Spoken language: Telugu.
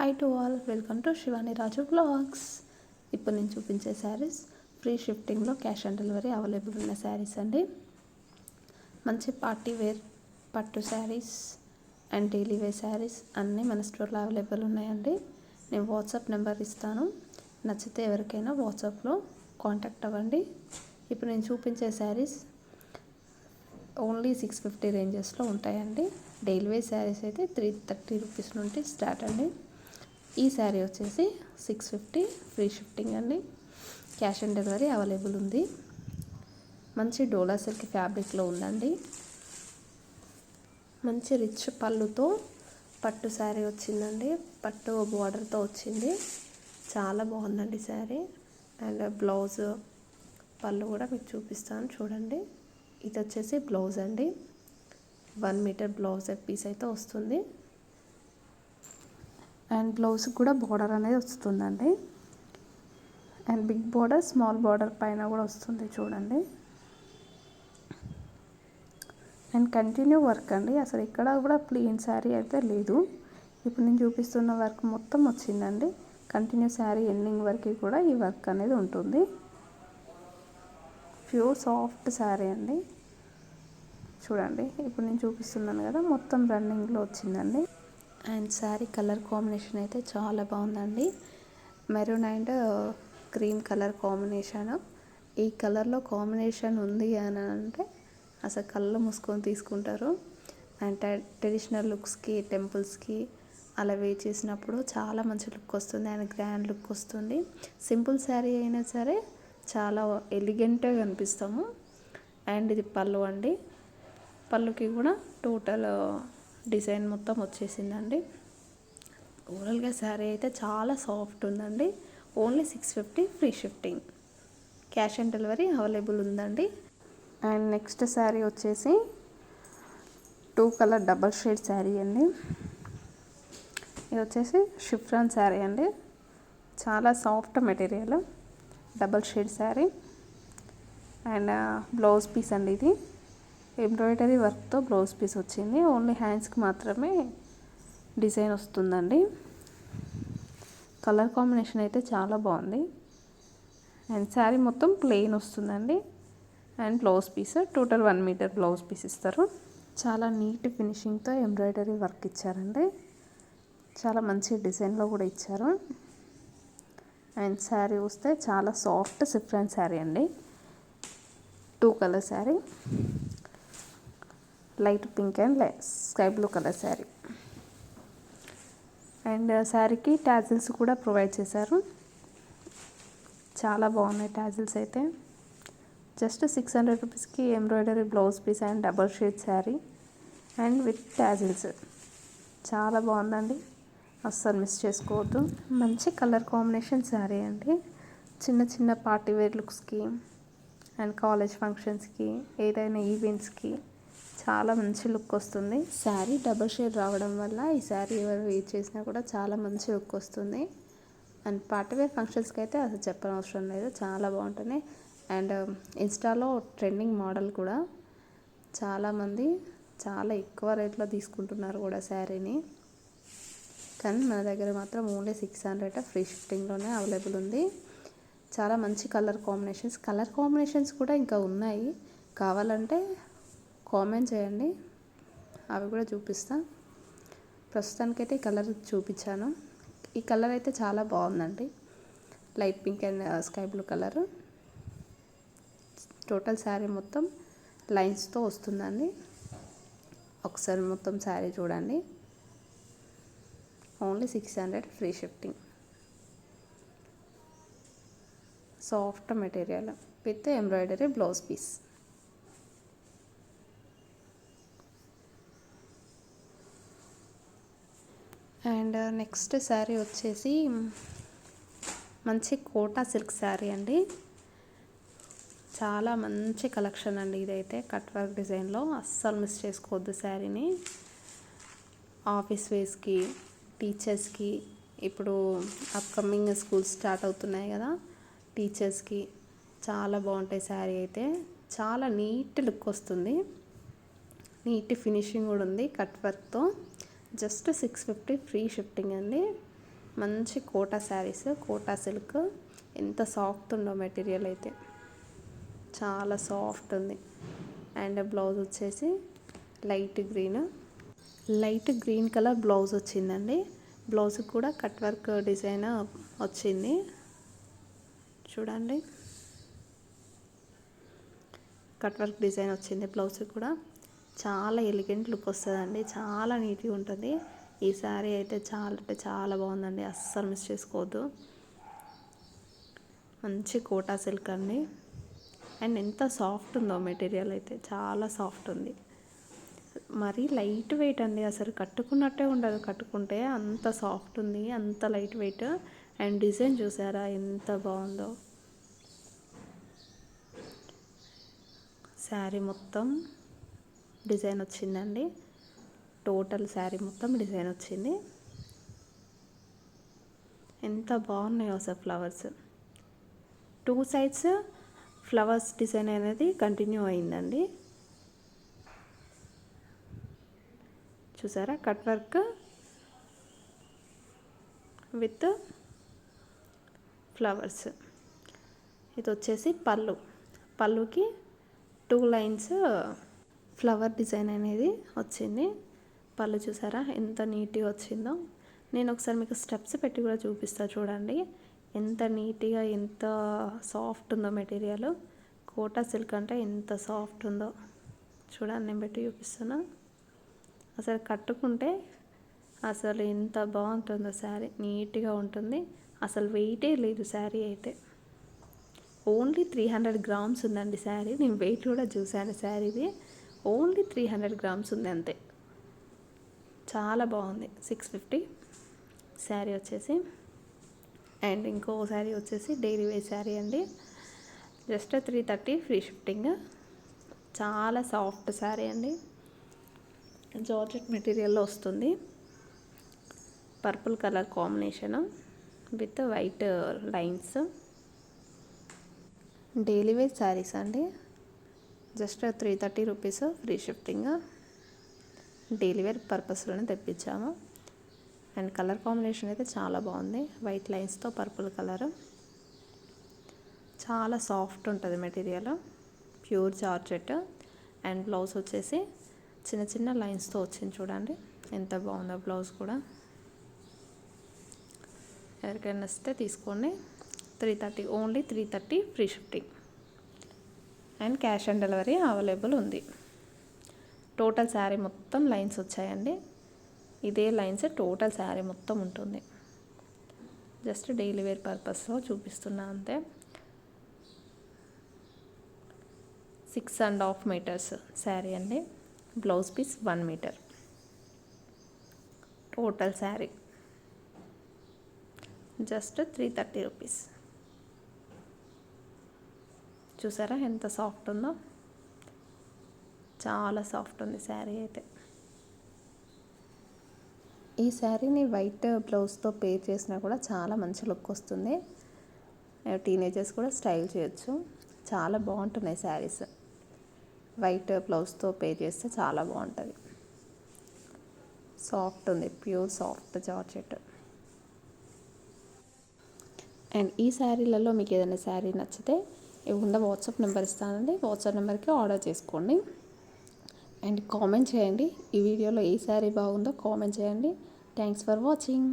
Hi to all, welcome to Shivani Raju vlogs. ఇప్పుడు నేను చూపించే శారీస్ ఫ్రీ షిఫ్టింగ్లో క్యాష్ ఆన్ డెలివరీ అవైలబుల్ ఉన్న శారీస్ అండి. మంచి పార్టీ వేర్ పట్టు saris and daily wear saris అన్నీ మన స్టోర్లో అవైలబుల్ ఉన్నాయండి. నేను వాట్సాప్ నెంబర్ ఇస్తాను, నచ్చితే ఎవరికైనా వాట్సాప్లో కాంటాక్ట్ అవ్వండి. ఇప్పుడు నేను చూపించే శారీస్ ఓన్లీ 650 రేంజెస్లో ఉంటాయండి. డైలీ వేర్ శారీస్ అయితే 330 రూపీస్ నుండి స్టార్ట్ అండి. ఈ శారీ వచ్చేసి 650 ఫ్రీ షిఫ్టింగ్ అండి. క్యాష్ ఆన్ డెలివరీ అవైలబుల్ ఉంది. మంచి డోలా సిల్క్ ఫ్యాబ్రిక్లో ఉందండి. మంచి రిచ్ పళ్ళుతో పట్టు శారీ వచ్చిందండి. పట్టు బార్డర్తో వచ్చింది. చాలా బాగుందండి శారీ. అండ్ బ్లౌజ్ పళ్ళు కూడా మీకు చూపిస్తాను చూడండి. ఇది వచ్చేసి బ్లౌజ్ అండి. 1 మీటర్ బ్లౌజ్ పీస్ అయితే వస్తుంది. అండ్ బ్లౌజ్ కూడా బార్డర్ అనేది వస్తుందండి. And big border small border పైన కూడా వస్తుంది చూడండి. అండ్ కంటిన్యూ వర్క్ అండి. అసలు ఇక్కడ కూడా ప్లెయిన్ శారీ అయితే లేదు. ఇప్పుడు నేను చూపిస్తున్న వర్క్ మొత్తం వచ్చిందండి. కంటిన్యూ శారీ ఎండింగ్ వరకు కూడా ఈ వర్క్ అనేది ఉంటుంది. ప్యూర్ సాఫ్ట్ శారీ అండి. చూడండి, ఇప్పుడు నేను చూపిస్తున్నాను కదా, మొత్తం రన్నింగ్లో వచ్చిందండి. అండ్ శారీ కలర్ కాంబినేషన్ అయితే చాలా బాగుందండి. Maroon and cream colour combination. ఈ కలర్లో కాంబినేషన్ ఉంది అని అంటే అసలు కళ్ళు మూసుకొని తీసుకుంటారు. అండ్ ట్రెడిషనల్ లుక్స్కి, టెంపుల్స్కి అలా వేర్ చేసినప్పుడు చాలా మంచి లుక్ వస్తుంది అండ్ గ్రాండ్ లుక్ వస్తుంది. సింపుల్ శారీ అయినా సరే చాలా ఎలిగెంట్గా కనిపిస్తాము. అండ్ ఇది పళ్ళు అండి. పళ్ళుకి కూడా టోటల్ డిజైన్ మొత్తం వచ్చేసిందండి. ఓవరాల్గా శారీ అయితే చాలా సాఫ్ట్ ఉందండి. Only 650 free shifting. Cash on delivery available ఉందండి. అండ్ నెక్స్ట్ శారీ వచ్చేసి 2 కలర్ డబల్ షేడ్ శారీ అండి. ఇది వచ్చేసి షిఫ్రాన్ శారీ అండి. చాలా soft material, double shade sari. And blouse piece అండి. ఇది ఎంబ్రాయిడరీ వర్క్తో బ్లౌజ్ పీస్ వచ్చింది. ఓన్లీ హ్యాండ్స్కి మాత్రమే డిజైన్ వస్తుందండి. కలర్ కాంబినేషన్ అయితే చాలా బాగుంది. అండ్ శారీ మొత్తం ప్లెయిన్ వస్తుందండి. And blouse piece total 1 metre blouse piece ఇస్తారు. చాలా నీట్ ఫినిషింగ్తో ఎంబ్రాయిడరీ వర్క్ ఇచ్చారండి. చాలా మంచి డిజైన్లో కూడా ఇచ్చారు. అండ్ శారీ వస్తే చాలా సాఫ్ట్ సిఫ్రాన్ శారీ అండి. 2 colour sari, light pink and sky blue colour sari. And శారీకి టాజిల్స్ కూడా ప్రొవైడ్ చేశారు. చాలా బాగున్నాయి టాజిల్స్ అయితే. జస్ట్ 600 రూపీస్కి embroidery blouse piece and double shade sari and with tassels. చాలా బాగుందండి, అస్సలు మిస్ చేసుకోవద్దు. మంచి కలర్ కాంబినేషన్ శారీ అండి. చిన్న చిన్న పార్టీ వేర్ లుక్స్కి అండ్ కాలేజ్ ఫంక్షన్స్కి, ఏదైనా ఈవెంట్స్కి చాలా మంచి లుక్ వస్తుంది. శారీ డబల్ షేడ్ రావడం వల్ల ఈ శారీ ఎవరు వేర్ చేసినా కూడా చాలా మంచి లుక్ వస్తుంది. అండ్ పార్టీ వేర్ ఫంక్షన్స్కి అయితే అసలు చెప్పనవసరం లేదు, చాలా బాగుంటుంది. అండ్ ఇన్స్టాలో ట్రెండింగ్ మోడల్ కూడా చాలామంది చాలా ఎక్కువ రేట్లో తీసుకుంటున్నారు కూడా శారీని. కానీ మన దగ్గర మాత్రం ఓన్లీ 600 ఫ్రీ షిఫ్టింగ్లోనే అవైలబుల్ ఉంది. చాలా మంచి కలర్ కాంబినేషన్స్ కూడా ఇంకా ఉన్నాయి. కావాలంటే కామెంట్ చేయండి, అవి కూడా చూపిస్తా. ప్రస్తుతానికైతే ఈ కలర్ చూపించాను. ఈ కలర్ అయితే చాలా బాగుందండి. Light pink and sky blue colour. Total sari మొత్తం లైన్స్తో వస్తుందండి. ఒకసారి మొత్తం శారీ చూడండి. Only 600 free shifting. Soft material with embroidery blouse piece. And next sari వచ్చేసి మంచి కోటా సిల్క్ శారీ అండి. చాలా మంచి కలెక్షన్ అండి. ఇదైతే కట్ వర్క్ డిజైన్లో, అస్సలు మిస్ చేసుకోవద్దు శారీని. ఆఫీస్ వేస్కి, టీచర్స్కి, ఇప్పుడు అప్కమింగ్ స్కూల్స్ స్టార్ట్ అవుతున్నాయి కదా, టీచర్స్కి చాలా బాగుంటాయి శారీ అయితే. చాలా నీట్ లుక్ వస్తుంది. నీట్ ఫినిషింగ్ కూడా ఉంది కట్ వర్క్తో. జస్ట్ 650 ఫ్రీ షిఫ్టింగ్ అండి. మంచి కోటా శారీస్, కోటా సిల్క్. ఎంత సాఫ్ట్ ఉందో మెటీరియల్ అయితే, చాలా సాఫ్ట్ ఉంది. అండ్ బ్లౌజ్ వచ్చేసి లైట్ గ్రీన్ కలర్ బ్లౌజ్ వచ్చిందండి. బ్లౌజ్కి కూడా కట్ వర్క్ డిజైన్ వచ్చింది చూడండి. కట్ వర్క్ డిజైన్ వచ్చింది బ్లౌజ్కి కూడా. చాలా ఎలిగెంట్ లుక్ వస్తుందండి, చాలా నీట్గా ఉంటుంది. ఈ శారీ అయితే చాలా అంటే చాలా బాగుందండి, అస్సలు మిస్ చేసుకోవద్దు. మంచి కోటా సిల్క్ అండి. అండ్ ఎంత సాఫ్ట్ ఉందో మెటీరియల్ అయితే, చాలా సాఫ్ట్ ఉంది. మరీ లైట్ వెయిట్ అండి, అసలు కట్టుకున్నట్టే ఉండదు. కట్టుకుంటే అంత సాఫ్ట్ ఉంది, అంత లైట్ వెయిట్. అండ్ డిజైన్ చూసారా ఎంత బాగుందో. శారీ మొత్తం డిజైన్ వచ్చిందండి. టోటల్ శారీ మొత్తం డిజైన్ వచ్చింది. ఎంత బాగున్నాయో అసలు ఫ్లవర్స్. 2 సైడ్స్ ఫ్లవర్స్ డిజైన్ అనేది కంటిన్యూ అయిందండి. చూసారా, కట్ వర్క్ విత్ ఫ్లవర్స్. ఇది వచ్చేసి పళ్ళుకి 2 లైన్స్ ఫ్లవర్ డిజైన్ అనేది వచ్చింది. పళ్ళు చూసారా ఎంత నీట్గా వచ్చిందో. నేను ఒకసారి మీకు స్టెప్స్ పెట్టి కూడా చూపిస్తా చూడండి, ఎంత నీట్గా ఎంత సాఫ్ట్ ఉందో మెటీరియల్. కోటా సిల్క్ అంటే ఎంత సాఫ్ట్ ఉందో చూడండి, నేను పెట్టి చూపిస్తున్నా. అసలు కట్టుకుంటే అసలు ఎంత బాగుంటుందో శారీ, నీట్గా ఉంటుంది. అసలు వెయిటే లేదు శారీ అయితే. ఓన్లీ 300 గ్రామ్స్ ఉందండి శారీ. నేను వెయిట్ కూడా చూశాను శారీది, ఓన్లీ 300 గ్రామ్స్ ఉంది అంతే. చాలా బాగుంది. 650 శారీ వచ్చేసి. అండ్ ఇంకో శారీ వచ్చేసి డైలీ వేర్ శారీ అండి, జస్ట్ 330 ఫ్రీ షిఫ్టింగ్. చాలా సాఫ్ట్ శారీ అండి, జార్జెట్ మెటీరియల్లో వస్తుంది. Purple colour combination with white lines. Daily wear saris అండి, just 330 rupees free shifting. Daily wear పర్పస్లోనే తెప్పించాము. అండ్ కలర్ కాంబినేషన్ అయితే చాలా బాగుంది, వైట్ లైన్స్తో పర్పుల్ కలర్. చాలా సాఫ్ట్ ఉంటుంది material, pure georgette. And blouse వచ్చేసి చిన్న చిన్న లైన్స్తో వచ్చింది చూడండి, ఎంత బాగుందో బ్లౌజ్ కూడా. ఎవరికైనా నచ్చితే తీసుకోండి. 330, only 330 free shifting. And cash on delivery available ఉంది. టోటల్ శారీ మొత్తం లైన్స్ వచ్చాయండి, ఇదే లైన్స్ టోటల్ శారీ మొత్తం ఉంటుంది. జస్ట్ డైలీ వేర్ పర్పస్లో చూపిస్తున్నా అంతే. 6.5 మీటర్స్ శారీ అండి, blouse piece 1 metre. Total sari just 330 rupees. చూసారా ఎంత సాఫ్ట్ ఉందో, చాలా సాఫ్ట్ ఉంది శారీ అయితే. ఈ శారీని వైట్ బ్లౌజ్తో పేర్ చేసినా కూడా చాలా మంచి లుక్ వస్తుంది. టీనేజర్స్ కూడా స్టైల్ చేయొచ్చు, చాలా బాగుంటున్నాయి శారీస్. వైట్ బ్లౌజ్తో పేర్ చేస్తే చాలా బాగుంటుంది. సాఫ్ట్ ఉంది, ప్యూర్ సాఫ్ట్ జార్జెట్. అండ్ ఈ శారీలలో మీకు ఏదైనా శారీ నచ్చితే ఇవ్వకుండా వాట్సాప్ నెంబర్ ఇస్తానండి, వాట్సాప్ నెంబర్కి ఆర్డర్ చేసుకోండి. అండ్ కామెంట్ చేయండి, ఈ వీడియోలో ఏ శారీ బాగుందో కామెంట్ చేయండి. Thanks for watching.